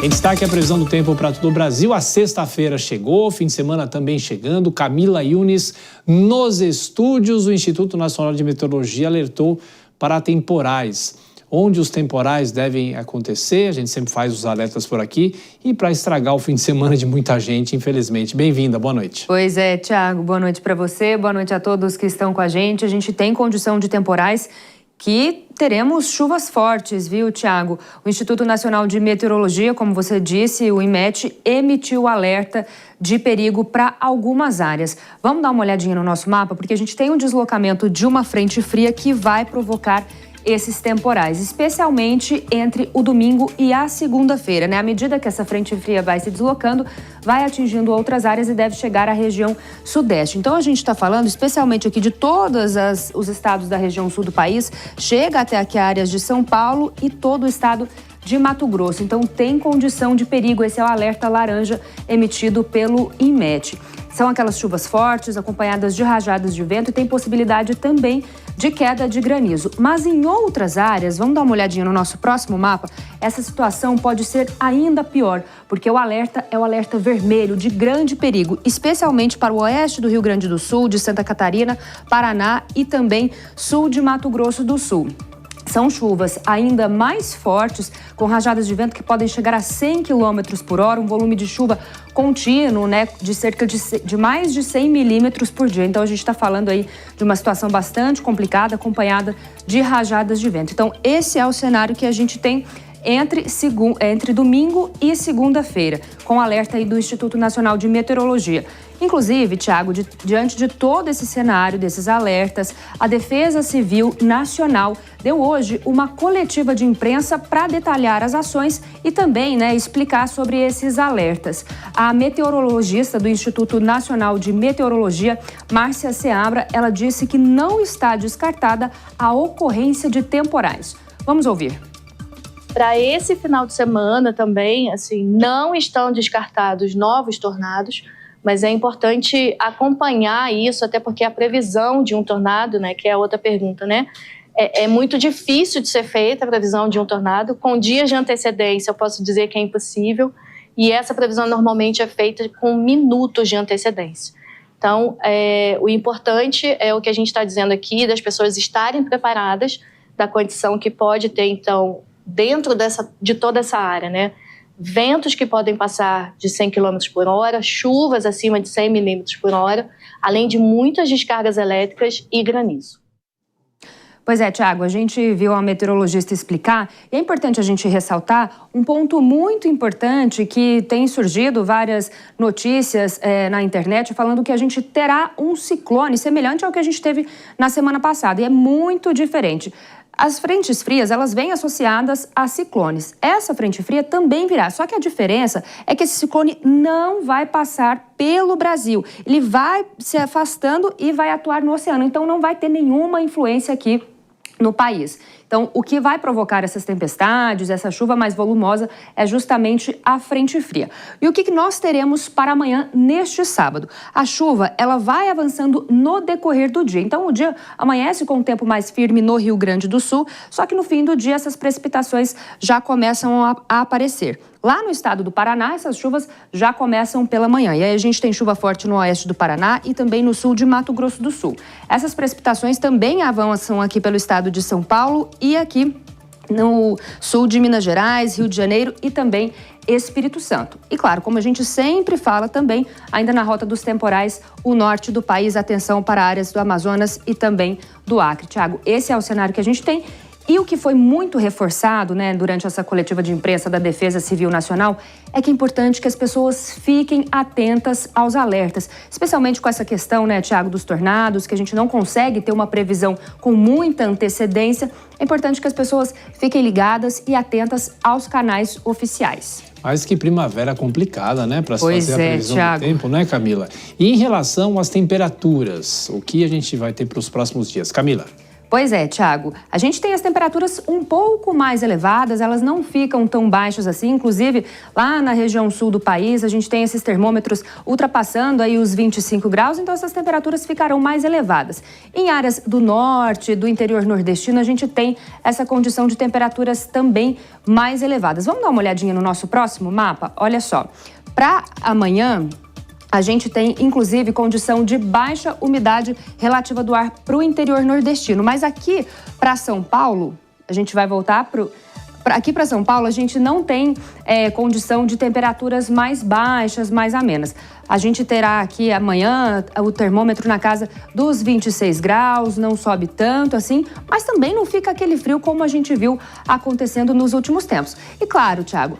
Em destaque a previsão do tempo para todo o Brasil. A sexta-feira chegou, fim de semana também chegando. Camila Yunes nos estúdios. O Instituto Nacional de Meteorologia alertou para temporais. Onde os temporais devem acontecer, a gente sempre faz os alertas por aqui. E para estragar o fim de semana de muita gente, infelizmente. Bem-vinda, boa noite. Pois é, Thiago, boa noite para você, boa noite a todos que estão com a gente. A gente tem condição de temporais que teremos chuvas fortes, viu, Thiago? O Instituto Nacional de Meteorologia, como você disse, o INMET, emitiu alerta de perigo para algumas áreas. Vamos dar uma olhadinha no nosso mapa, porque a gente tem um deslocamento de uma frente fria que vai provocar esses temporais, especialmente entre o domingo e a segunda-feira, né? À medida que essa frente fria vai se deslocando, vai atingindo outras áreas e deve chegar à região sudeste. Então, a gente está falando especialmente aqui de todos os estados da região sul do país, chega até aqui áreas de São Paulo e todo o estado de Mato Grosso. Então, tem condição de perigo. Esse é o alerta laranja emitido pelo INMET. São aquelas chuvas fortes, acompanhadas de rajadas de vento e tem possibilidade também de queda de granizo. Mas em outras áreas, vamos dar uma olhadinha no nosso próximo mapa, essa situação pode ser ainda pior, porque o alerta é o alerta vermelho de grande perigo, especialmente para o oeste do Rio Grande do Sul, de Santa Catarina, Paraná e também sul de Mato Grosso do Sul. São chuvas ainda mais fortes, com rajadas de vento que podem chegar a 100 km por hora, um volume de chuva contínuo, né, de cerca de mais de 100 milímetros por dia. Então, a gente está falando aí de uma situação bastante complicada, acompanhada de rajadas de vento. Então, esse é o cenário que a gente tem entre domingo e segunda-feira, com alerta aí do Instituto Nacional de Meteorologia. Inclusive, Thiago, diante de todo esse cenário, desses alertas, a Defesa Civil Nacional deu hoje uma coletiva de imprensa para detalhar as ações e também, né, explicar sobre esses alertas. A meteorologista do Instituto Nacional de Meteorologia, Márcia Seabra, ela disse que não está descartada a ocorrência de temporais. Vamos ouvir. Para esse final de semana também, assim, não estão descartados novos tornados, mas é importante acompanhar isso, até porque a previsão de um tornado, né, que é a outra pergunta, né, é muito difícil de ser feita a previsão de um tornado. Com dias de antecedência, eu posso dizer que é impossível, e essa previsão normalmente é feita com minutos de antecedência. Então, o importante é o que a gente está dizendo aqui, das pessoas estarem preparadas da condição que pode ter, então, dentro de toda essa área, né? Ventos que podem passar de 100 km por hora, chuvas acima de 100 milímetros por hora, além de muitas descargas elétricas e granizo. Pois é, Thiago, a gente viu a meteorologista explicar e é importante a gente ressaltar um ponto muito importante que tem surgido várias notícias na internet falando que a gente terá um ciclone semelhante ao que a gente teve na semana passada e é muito diferente. As frentes frias, elas vêm associadas a ciclones. Essa frente fria também virá, só que a diferença é que esse ciclone não vai passar pelo Brasil. Ele vai se afastando e vai atuar no oceano, então não vai ter nenhuma influência aqui no país. Então, o que vai provocar essas tempestades, essa chuva mais volumosa, é justamente a frente fria. E o que nós teremos para amanhã, neste sábado? A chuva, ela vai avançando no decorrer do dia. Então, o dia amanhece com um tempo mais firme no Rio Grande do Sul, só que no fim do dia essas precipitações já começam a aparecer. Lá no estado do Paraná, essas chuvas já começam pela manhã. E aí a gente tem chuva forte no oeste do Paraná e também no sul de Mato Grosso do Sul. Essas precipitações também avançam aqui pelo estado de São Paulo e aqui no sul de Minas Gerais, Rio de Janeiro e também Espírito Santo. E claro, como a gente sempre fala também, ainda na rota dos temporais, o norte do país, atenção para áreas do Amazonas e também do Acre. Thiago, esse é o cenário que a gente tem. E o que foi muito reforçado, né, durante essa coletiva de imprensa da Defesa Civil Nacional é que é importante que as pessoas fiquem atentas aos alertas, especialmente com essa questão, né, Thiago, dos tornados, que a gente não consegue ter uma previsão com muita antecedência. É importante que as pessoas fiquem ligadas e atentas aos canais oficiais. Mas que primavera complicada, né, para se fazer a previsão Thiago. do tempo, né, Camila? E em relação às temperaturas, o que a gente vai ter para os próximos dias? Camila? Pois é, Thiago. A gente tem as temperaturas um pouco mais elevadas, elas não ficam tão baixas assim. Inclusive, lá na região sul do país, a gente tem esses termômetros ultrapassando aí os 25 graus, então essas temperaturas ficarão mais elevadas. Em áreas do norte, do interior nordestino, a gente tem essa condição de temperaturas também mais elevadas. Vamos dar uma olhadinha no nosso próximo mapa? Olha só, para amanhã, a gente tem, inclusive, condição de baixa umidade relativa do ar para o interior nordestino. Mas aqui para São Paulo, a gente vai voltar aqui para São Paulo, a gente não tem condição de temperaturas mais baixas, mais amenas. A gente terá aqui amanhã o termômetro na casa dos 26 graus, não sobe tanto assim, mas também não fica aquele frio como a gente viu acontecendo nos últimos tempos. E claro, Thiago,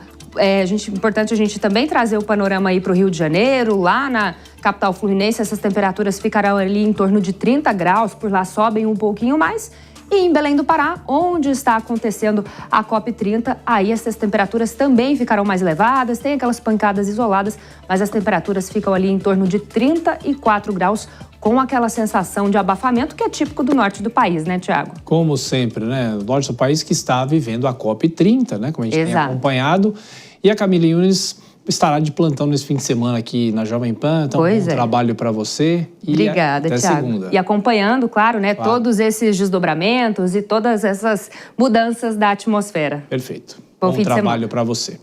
importante a gente também trazer o panorama aí para o Rio de Janeiro, lá na capital fluminense, essas temperaturas ficarão ali em torno de 30 graus, por lá sobem um pouquinho mais. E em Belém do Pará, onde está acontecendo a COP30, aí essas temperaturas também ficarão mais elevadas, tem aquelas pancadas isoladas, mas as temperaturas ficam ali em torno de 34 graus, com aquela sensação de abafamento que é típico do norte do país, né, Thiago? Como sempre, né? O norte do país que está vivendo a COP30, né? Como a gente tem acompanhado. E a Camila Yunes estará de plantão nesse fim de semana aqui na Jovem Pan. Então, bom trabalho para você. E obrigada, até Thiago. segunda. E acompanhando, claro, né, todos esses desdobramentos e todas essas mudanças da atmosfera. Perfeito. Bom fim de trabalho para você.